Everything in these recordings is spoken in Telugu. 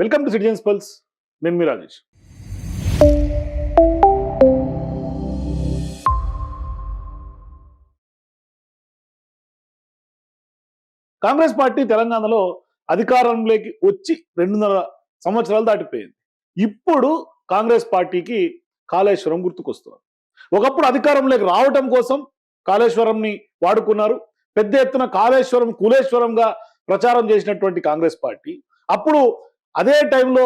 Welcome to citizens pulse. నేను మీ రాజేష్. కాంగ్రెస్ పార్టీ తెలంగాణలో అధికారంలోకి వచ్చి 2.5 సంవత్సరాలు దాటిపోయింది. ఇప్పుడు కాంగ్రెస్ పార్టీకి కాళేశ్వరం గుర్తుకొస్తుంది. ఒకప్పుడు అధికారంలోకి రావటం కోసం కాళేశ్వరంని వాడుకున్నారు. పెద్ద ఎత్తున కాళేశ్వరం కులేశ్వరంగా ప్రచారం చేసినటువంటి కాంగ్రెస్ పార్టీ అప్పుడు అదే టైంలో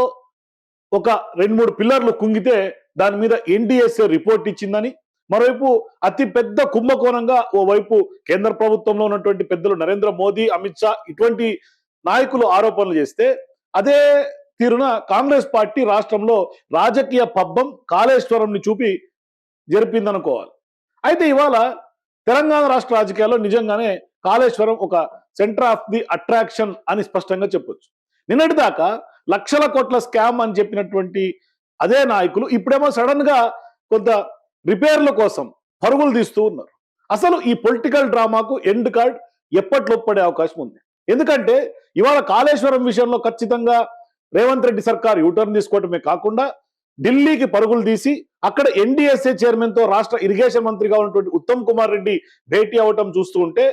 ఒక 2-3 పిల్లర్లు కుంగితే దాని మీద ఎన్డీఎస్ఏ రిపోర్ట్ ఇచ్చిందని, మరోవైపు అతి పెద్ద కుంభకోణంగా ఓవైపు కేంద్ర ప్రభుత్వంలో ఉన్నటువంటి పెద్దలు నరేంద్ర మోదీ, అమిత్ షా ఇటువంటి నాయకులు ఆరోపణలు చేస్తే, అదే తీరున కాంగ్రెస్ పార్టీ రాష్ట్రంలో రాజకీయ పబ్బం కాళేశ్వరంని చూపి జరిపిందనుకోవాలి. అయితే ఇవాళ తెలంగాణ రాష్ట్ర రాజకీయాల్లో నిజంగానే కాళేశ్వరం ఒక సెంటర్ ఆఫ్ ది అట్రాక్షన్ అని స్పష్టంగా చెప్పొచ్చు. నిన్నటి దాకా లక్షల కోట్ల స్కామ్ అని చెప్పినటువంటి అదే నాయకులు ఇప్పుడేమో సడన్ గా కొంత రిపేర్ల కోసం పరుగులు తీస్తూ ఉన్నారు. అసలు ఈ పొలిటికల్ డ్రామాకు ఎండ్ కార్డ్ ఎప్పట్లో పడే అవకాశం ఉంది. ఎందుకంటే ఇవాళ కాళేశ్వరం విషయంలో ఖచ్చితంగా రేవంత్ రెడ్డి సర్కార్ యూటర్న్ తీసుకోవటమే కాకుండా ఢిల్లీకి పరుగులు తీసి అక్కడ ఎన్డీఎస్ఏ చైర్మన్ తో రాష్ట్ర ఇరిగేషన్ మంత్రిగా ఉన్నటువంటి ఉత్తమ్ కుమార్ రెడ్డి భేటీ అవటం చూస్తూ ఉంటే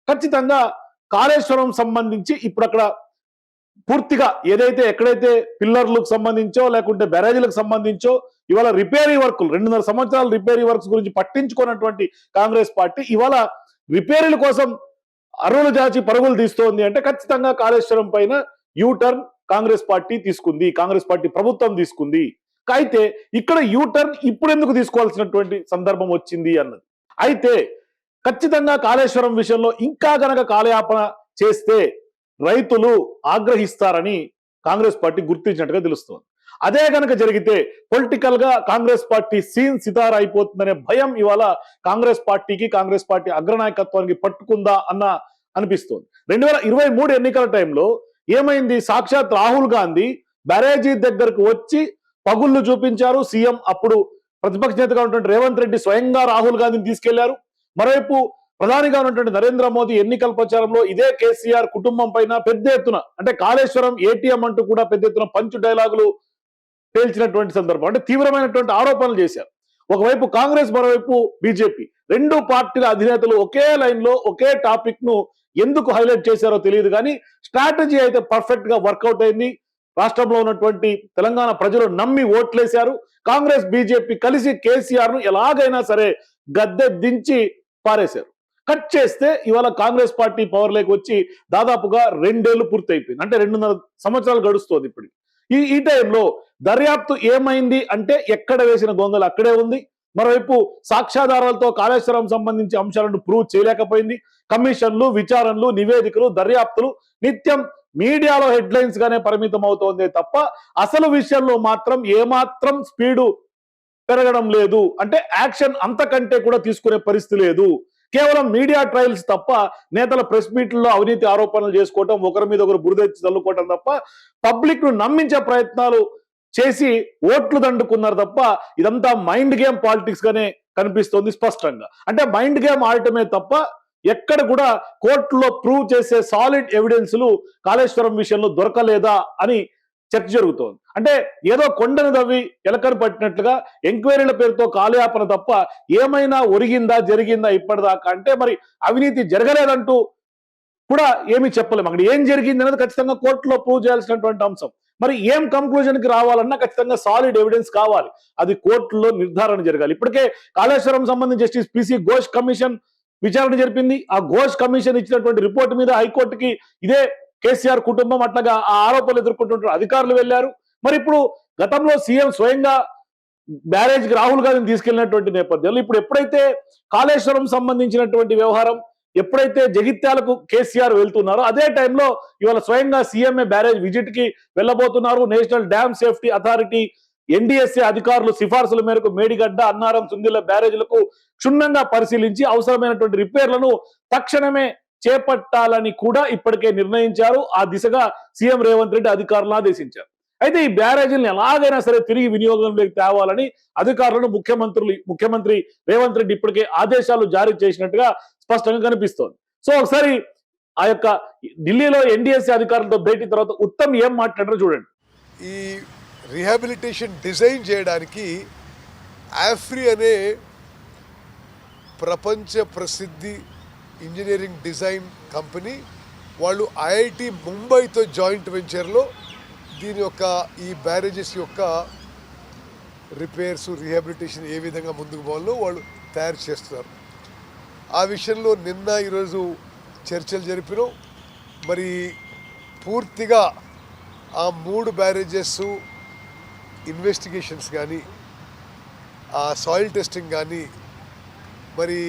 ఖచ్చితంగా కాళేశ్వరం సంబంధించి ఇప్పుడు అక్కడ పూర్తిగా ఏదైతే ఎక్కడైతే పిల్లర్లకు సంబంధించో లేకుంటే బ్యారేజీలకు సంబంధించో ఇవాళ రిపేరీ వర్కులు 2.5 సంవత్సరాల రిపేరీ వర్క్స్ గురించి పట్టించుకున్నటువంటి కాంగ్రెస్ పార్టీ ఇవాళ రిపేరీల కోసం అరువులు జాచి పరుగులు తీస్తోంది అంటే ఖచ్చితంగా కాళేశ్వరం పైన యూటర్న్ కాంగ్రెస్ పార్టీ తీసుకుంది, కాంగ్రెస్ పార్టీ ప్రభుత్వం తీసుకుంది. అయితే ఇక్కడ యూటర్న్ ఇప్పుడు ఎందుకు తీసుకోవాల్సినటువంటి సందర్భం వచ్చింది అన్నది. అయితే ఖచ్చితంగా కాళేశ్వరం విషయంలో ఇంకా గనక కాలయాపన చేస్తే రైతులు ఆగ్రహిస్తారని కాంగ్రెస్ పార్టీ గుర్తించినట్టుగా తెలుస్తోంది. అదే గనక జరిగితే పొలిటికల్ గా కాంగ్రెస్ పార్టీ సీన్ సితార అయిపోతుందనే భయం ఇవాళ కాంగ్రెస్ పార్టీకి, కాంగ్రెస్ పార్టీ అగ్రనాయకత్వానికి పట్టుకుందా అన్న అనిపిస్తోంది. 2023 ఎన్నికల టైంలో ఏమైంది? సాక్షాత్ రాహుల్ గాంధీ బ్యారేజీ దగ్గరకు వచ్చి పగుళ్ళు చూపించారు. సీఎం అప్పుడు ప్రతిపక్ష నేతగా ఉన్నటువంటి రేవంత్ రెడ్డి స్వయంగా రాహుల్ గాంధీని తీసుకెళ్లారు. మరోవైపు ప్రధానిగా ఉన్నటువంటి నరేంద్ర మోదీ ఎన్నికల ప్రచారంలో ఇదే కేసీఆర్ కుటుంబం పైన పెద్ద ఎత్తున అంటే కాళేశ్వరం ఏటీఎం అంటూ కూడా పెద్ద ఎత్తున పంచు డైలాగులు పేల్చినటువంటి సందర్భం, అంటే తీవ్రమైనటువంటి ఆరోపణలు చేశారు. ఒకవైపు కాంగ్రెస్, మరోవైపు బీజేపీ, 2 పార్టీల అధినేతలు ఒకే లైన్ లో ఒకే టాపిక్ ను ఎందుకు హైలైట్ చేశారో తెలియదు కానీ స్ట్రాటజీ అయితే పర్ఫెక్ట్ గా వర్కౌట్ అయింది. రాష్ట్రంలో ఉన్నటువంటి తెలంగాణ ప్రజలు నమ్మి ఓట్లేశారు. కాంగ్రెస్ బీజేపీ కలిసి కేసీఆర్ ను ఎలాగైనా సరే గద్దె దించి పారేశారు. కట్ చేస్తే ఇవాళ కాంగ్రెస్ పార్టీ పవర్ లోకి వచ్చి దాదాపుగా 2 ఏళ్లు పూర్తి అయిపోయింది, అంటే 2.5 సంవత్సరాలు గడుస్తోంది. ఇప్పుడు ఈ టైంలో దర్యాప్తు ఏమైంది అంటే ఎక్కడ వేసిన గొంగలు అక్కడే ఉంది. మరోవైపు సాక్ష్యాధారాలతో కాళేశ్వరం సంబంధించి అంశాలను ప్రూవ్ చేయలేకపోయింది. కమిషన్లు, విచారణలు, నివేదికలు, దర్యాప్తులు నిత్యం మీడియాలో హెడ్లైన్స్ గానే పరిమితం అవుతోందే తప్ప అసలు విషయంలో మాత్రం ఏమాత్రం స్పీడు పెరగడం లేదు. అంటే యాక్షన్ అంతకంటే కూడా తీసుకునే పరిస్థితి లేదు. కేవలం మీడియా ట్రయల్స్ తప్ప, నేతల ప్రెస్ మీట్లలో అవినీతి ఆరోపణలు చేసుకోవటం, ఒకరి మీద ఒకరు బురదెచ్చి చల్లుకోవటం తప్ప పబ్లిక్ ను నమ్మించే ప్రయత్నాలు చేసి ఓట్లు దండుకున్నారు తప్ప ఇదంతా మైండ్ గేమ్ పాలిటిక్స్ గానే కనిపిస్తోంది స్పష్టంగా. అంటే మైండ్ గేమ్ ఆడటమే తప్ప ఎక్కడ కూడా కోర్టులో ప్రూవ్ చేసే సాలిడ్ ఎవిడెన్స్లు కాళేశ్వరం విషయంలో దొరకలేదా అని చర్చ జరుగుతోంది. అంటే ఏదో కొండను దవ్వి ఎలకను పట్టినట్లుగా ఎంక్వైరీల పేరుతో కాలయాపన తప్ప ఏమైనా ఒరిగిందా, జరిగిందా ఇప్పటిదాకా అంటే మరి అవినీతి జరగలేదంటూ కూడా ఏమీ చెప్పలేము. అక్కడ ఏం జరిగింది అనేది ఖచ్చితంగా కోర్టులో ప్రూవ్ చేయాల్సినటువంటి అంశం. మరి ఏం కంక్లూజన్ కి రావాలన్నా ఖచ్చితంగా సాలిడ్ ఎవిడెన్స్ కావాలి. అది కోర్టులో నిర్ధారణ జరగాలి. ఇప్పటికే కాళేశ్వరం సంబంధించి జస్టిస్ పిసి ఘోష్ కమిషన్ విచారణ జరిపింది. ఆ ఘోష్ కమిషన్ ఇచ్చినటువంటి రిపోర్ట్ మీద హైకోర్టుకి ఇదే కేసీఆర్ కుటుంబం అట్లాగా ఆ ఆరోపణలు ఎదుర్కొంటున్న అధికారులు వెళ్లారు. మరి ఇప్పుడు గతంలో సీఎం స్వయంగా బ్యారేజ్కి రాహుల్ గాంధీని తీసుకెళ్లినటువంటి నేపథ్యంలో ఇప్పుడు ఎప్పుడైతే కాళేశ్వరం సంబంధించినటువంటి వ్యవహారం ఎప్పుడైతే జగిత్యాలకు కేసీఆర్ వెళ్తున్నారో అదే టైంలో ఇవాళ స్వయంగా సీఎంఏ బ్యారేజ్ విజిట్ కి వెళ్ళబోతున్నారు. National dam safety authority NDSA అధికారులు సిఫార్సుల మేరకు మేడిగడ్డ, అన్నారం, సుందిల్ల బ్యారేజ్లకు క్షుణ్ణంగా పరిశీలించి అవసరమైనటువంటి రిపేర్లను తక్షణమే చేపట్టాలని కూడా ఇప్పటికే నిర్ణయించారు. ఆ దిశగా సీఎం రేవంత్ రెడ్డి అధికారులను ఆదేశించారు. అయితే ఈ బ్యారేజీలను ఎలాగైనా సరే తిరిగి వినియోగంలోకి తేవాలని అధికారులను ముఖ్యమంత్రి రేవంత్ రెడ్డి ఇప్పటికే ఆదేశాలు జారీ చేసినట్టుగా స్పష్టంగా కనిపిస్తోంది. సో ఒకసారి ఆ యొక్క ఢిల్లీలో ఎన్డీఎస్ఏ అధికారులతో భేటీ తర్వాత ఉత్తమ్ ఏం మాట్లాడారో చూడండి. ఈ రీహాబిలిటేషన్ డిజైన్ చేయడానికి ఆఫ్రీ అనే ప్రపంచ ప్రసిద్ధి ఇంజనీరింగ్ డిజైన్ కంపెనీ వాళ్ళు ఐఐటి ముంబైతో జాయింట్ వెంచర్లో దీని యొక్క ఈ బ్యారేజెస్ యొక్క రిపేర్స్ రీహాబిలిటేషన్ ఏ విధంగా ముందుకు పోవాలో వాళ్ళు తయారు చేస్తున్నారు. ఆ విషయంలో నిన్న ఈరోజు చర్చలు జరిపినాం. మరి పూర్తిగా ఆ 3 బ్యారేజెస్ ఇన్వెస్టిగేషన్స్ కానీ ఆ సాయిల్ టెస్టింగ్ కానీ మరి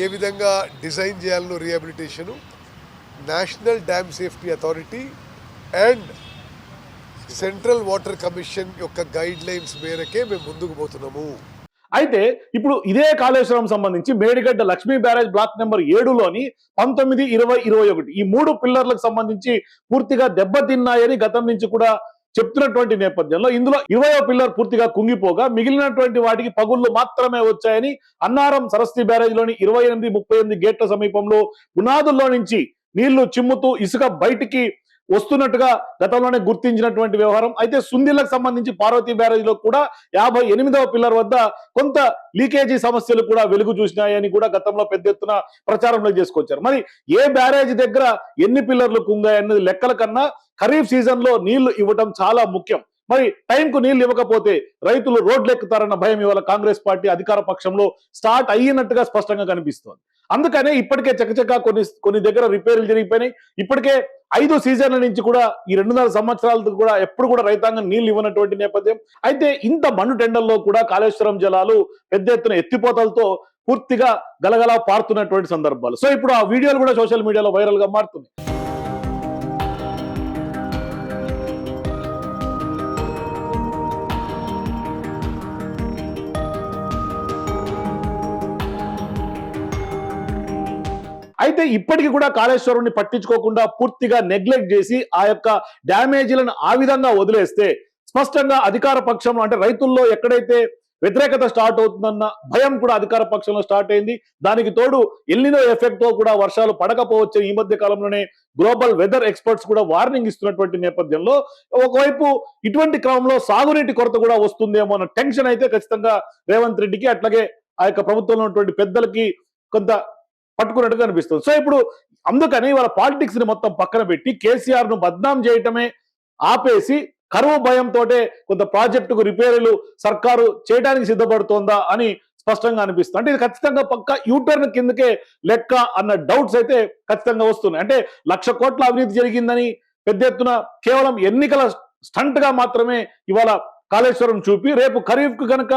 ఏ విధంగా డిజైన్ చేయాలనో rehabilitation national dam safety authority and central water commission యొక్క గైడ్ లైన్స్ మేరకే మేము ముందుకు పోతున్నాము. అయితే ఇప్పుడు ఇదే కాళేశ్వరం సంబంధించి Medigadda Lakshmi barrage block number 7లోని 19, 20, 21 ఈ 3 పిల్లర్లకు సంబంధించి పూర్తిగా దెబ్బతిన్నాయని గతం నుంచి కూడా చెప్తున్నటువంటి నేపథ్యంలో ఇందులో 20వ పిల్లర్ పూర్తిగా కుంగిపోగా మిగిలినటువంటి వాటికి పగుళ్లు మాత్రమే వచ్చాయని అన్నారం సరస్వతి బ్యారేజ్ లోని 28, 38 గేట్ల సమీపంలో పునాదుల్లో నుంచి నీళ్లు చిమ్ముతూ ఇసుక బయటికి వస్తున్నట్టుగా గతంలోనే గుర్తించినటువంటి వ్యవహారం. అయితే సుందిళ్లకు సంబంధించి పార్వతీ బ్యారేజ్ లో కూడా 58వ పిల్లర్ వద్ద కొంత లీకేజీ సమస్యలు కూడా వెలుగు చూసినాయని కూడా గతంలో పెద్ద ఎత్తున ప్రచారంలో చేసుకొచ్చారు. మరి ఏ బ్యారేజ్ దగ్గర ఎన్ని పిల్లర్లు కుంగాయన్నది లెక్కల కన్నా ఖరీఫ్ సీజన్ లో నీళ్లు ఇవ్వటం చాలా ముఖ్యం. మరి టైంకు నీళ్లు ఇవ్వకపోతే రైతులు రోడ్లు ఎక్కుతారన్న భయం ఇవాళ కాంగ్రెస్ పార్టీ అధికార పక్షంలో స్టార్ట్ అయ్యినట్టుగా స్పష్టంగా కనిపిస్తోంది. అందుకనే ఇప్పటికే చకచకా కొన్ని దగ్గర రిపేర్లు జరిగిపోయినాయి. ఇప్పటికే 5 సీజన్ల నుంచి కూడా ఈ 2.5 సంవత్సరాలకు కూడా ఎప్పుడు కూడా రైతాంగం నీళ్లు ఇవ్వనటువంటి నేపథ్యం. అయితే ఇంత మండు టెండర్లో కూడా కాళేశ్వరం జలాలు పెద్ద ఎత్తున ఎత్తిపోతలతో పూర్తిగా గలగలా పారుతున్నటువంటి సందర్భాలు. సో ఇప్పుడు ఆ వీడియోలు కూడా సోషల్ మీడియాలో వైరల్ గా మారుతున్నాయి. అయితే ఇప్పటికీ కూడా కాళేశ్వరాన్ని పట్టించుకోకుండా పూర్తిగా నెగ్లెక్ట్ చేసి ఆ యొక్క డ్యామేజీలను ఆ విధంగా వదిలేస్తే స్పష్టంగా అధికార పక్షంలో అంటే రైతుల్లో ఎక్కడైతే వ్యతిరేకత స్టార్ట్ అవుతుందన్న భయం కూడా అధికార పక్షంలో స్టార్ట్ అయింది. దానికి తోడు ఎల్నినో ఎఫెక్ట్ తో కూడా వర్షాలు పడకపోవచ్చు ఈ మధ్య కాలంలోనే గ్లోబల్ వెదర్ ఎక్స్పర్ట్స్ కూడా వార్నింగ్ ఇస్తున్నటువంటి నేపథ్యంలో ఒకవైపు ఇటువంటి క్రమంలో సాగునీటి కొరత కూడా వస్తుందేమో అన్న టెన్షన్ అయితే ఖచ్చితంగా రేవంత్ రెడ్డికి అట్లాగే ఆ యొక్క ప్రభుత్వంలో ఉన్నటువంటి పెద్దలకి కొంత పట్టుకున్నట్టుగా అనిపిస్తుంది. సో ఇప్పుడు అందుకని వాళ్ళ పాలిటిక్స్ ని మొత్తం పక్కన పెట్టి కేసీఆర్ ను బద్నాం చేయటమే ఆపేసి కరువు భయంతో కొంత ప్రాజెక్టుకు రిపేర్లు సర్కారు చేయడానికి సిద్ధపడుతోందా అని స్పష్టంగా అనిపిస్తుంది. అంటే ఇది ఖచ్చితంగా పక్క యూటర్న్ కిందకే లెక్క అన్న డౌట్స్ అయితే ఖచ్చితంగా వస్తున్నాయి. అంటే 1,00,000 కోట్ల అవినీతి జరిగిందని పెద్ద ఎత్తున కేవలం ఎన్నికల స్టంట్ గా మాత్రమే ఇవాళ కాళేశ్వరం చూపి రేపు ఖరీఫ్ కు కనుక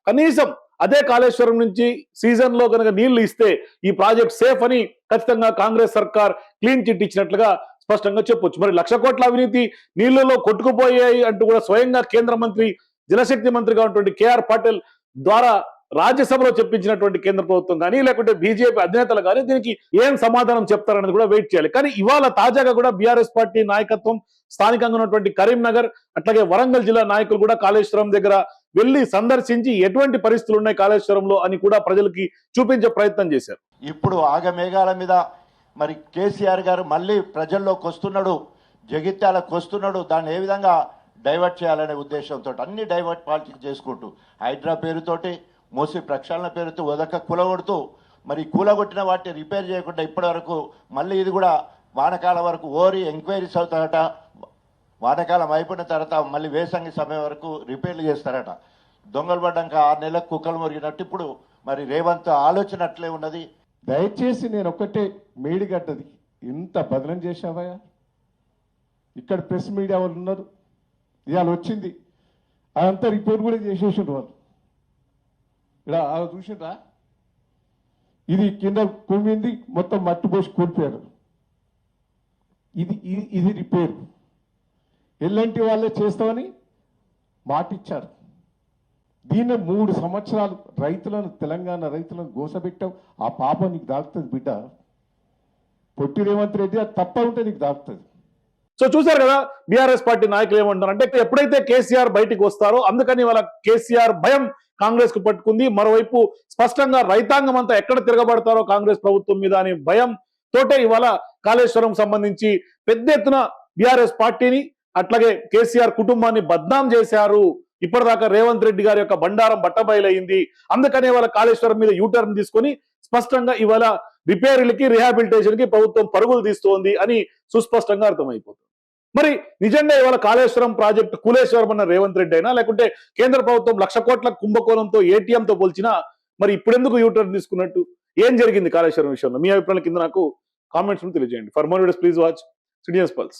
కనీసం అదే కాళేశ్వరం నుంచి సీజన్ లో కనుక నీళ్లు ఇస్తే ఈ ప్రాజెక్ట్ సేఫ్ అని ఖచ్చితంగా కాంగ్రెస్ సర్కార్ క్లీన్ చిట్ ఇచ్చినట్లుగా స్పష్టంగా చెప్పొచ్చు. మరి 1,00,000 కోట్ల అవినీతి నీళ్లలో కొట్టుకుపోయాయి అంటూ కూడా స్వయంగా కేంద్ర మంత్రి జలశక్తి మంత్రిగా ఉన్నటువంటి కేఆర్ పాటిల్ ద్వారా రాజ్యసభలో చెప్పించినటువంటి కేంద్ర ప్రభుత్వం కానీ లేకుంటే బీజేపీ అధినేతలు కానీ దీనికి ఏం సమాధానం చెప్తారనేది కూడా వెయిట్ చేయాలి. కానీ ఇవాళ తాజాగా కూడా బీఆర్ఎస్ పార్టీ నాయకత్వం స్థానికంగా ఉన్నటువంటి కరీంనగర్ అట్లాగే వరంగల్ జిల్లా నాయకులు కూడా కాళేశ్వరం దగ్గర వెళ్లి సందర్శించి ఎటువంటి పరిస్థితులు ఉన్నాయి కాళేశ్వరంలో అని కూడా ప్రజలకి చూపించే ప్రయత్నం చేశారు. ఇప్పుడు ఆగమేఘాల మీద మరి కేసీఆర్ గారు మళ్ళీ ప్రజల్లోకి వస్తున్నాడు, జగిత్యాలకు వస్తున్నాడు, దాన్ని ఏ విధంగా డైవర్ట్ చేయాలనే ఉద్దేశంతో అన్ని డైవర్ట్ పాలిటిక్స్ చేసుకుంటూ హైడ్రా పేరుతోటి మోసీ ప్రక్షాళన పేరుతో ఉదక కూలగొడుతూ మరి కూలగొట్టిన వాటిని రిపేర్ చేయకుండా ఇప్పటి వరకు మళ్ళీ ఇది కూడా వానకాలం వరకు ఓరి ఎంక్వైరీస్ అవుతారట, వానకాలం అయిపోయిన తర్వాత మళ్ళీ వేసంగి సమయం వరకు రిపేర్లు చేస్తారట. దొంగలు పడ్డాక 6 నెలలకు కుక్కలు మురిగినట్టు ఇప్పుడు మరి రేవంత్ ఆలోచన అట్లే ఉన్నది. దయచేసి నేను ఒక్కటే మేడిగడ్డది ఇంత బదనం చేశావయ్యా, ఇక్కడ ప్రెస్ మీడియా వాళ్ళు ఉన్నారు, ఇవాళ వచ్చింది అదంతా రిపోర్ట్ కూడా చేసేసిండ్రు వాళ్ళు. ఇక్కడ చూసిండ్రా, ఇది కింద కుమ్మింది మొత్తం మట్టి పోసి కూలిపోయారు. ఇది రిపేర్ ఎల్లంటి వాళ్ళే చేస్తామని మాటిచ్చారు. దీన్ని 3 సంవత్సరాలు రైతులను తెలంగాణ రైతులను గోసబెట్టావు. ఆ పాప నీకు దాగుతుంది బిడ్డ, పొట్టి రేవంత్ రెడ్డి, అది తప్ప ఉంటే నీకు దాగుతుంది. సో చూసారు కదా బీఆర్ఎస్ పార్టీ నాయకులు ఏమంటారు అంటే ఎప్పుడైతే కేసీఆర్ బయటికి వస్తారో అందుకని వాళ్ళ కేసీఆర్ భయం కాంగ్రెస్ కు పట్టుకుంది. మరోవైపు స్పష్టంగా రైతాంగం అంతా ఎక్కడ తిరగబడతారో కాంగ్రెస్ ప్రభుత్వం మీద అనే భయం తోటే ఇవాళ కాళేశ్వరం సంబంధించి పెద్ద ఎత్తున బీఆర్ఎస్ పార్టీని అట్లాగే కేసీఆర్ కుటుంబాన్ని బద్నాం చేశారు, ఇప్పటిదాకా రేవంత్ రెడ్డి గారి యొక్క బండారం బట్టబయలైంది, అందుకనే వాళ్ళ కాళేశ్వరం మీద యూటర్న్ తీసుకొని స్పష్టంగా ఇవాళ రిపేర్లకి రిహాబిలిటేషన్ కి ప్రభుత్వం పరుగులు తీస్తోంది అని సుస్పష్టంగా అర్థమైపోతుంది. మరి నిజంగా ఇవాళ కాళేశ్వరం ప్రాజెక్టు కూలేశ్వరం అన్న రేవంత్ రెడ్డి అయినా, లేకుంటే కేంద్ర ప్రభుత్వం 1,00,000 కోట్ల కుంభకోణంతో ఏటీఎంతో పోల్చినా మరి ఇప్పుడెందుకు యూటర్న్ తీసుకున్నట్టు? ఏం జరిగింది కాళేశ్వరం విషయంలో? మీ అభిప్రాయం కింద నాకు కామెంట్స్ తెలియజేయండి. For more videos please watch citizens pulse.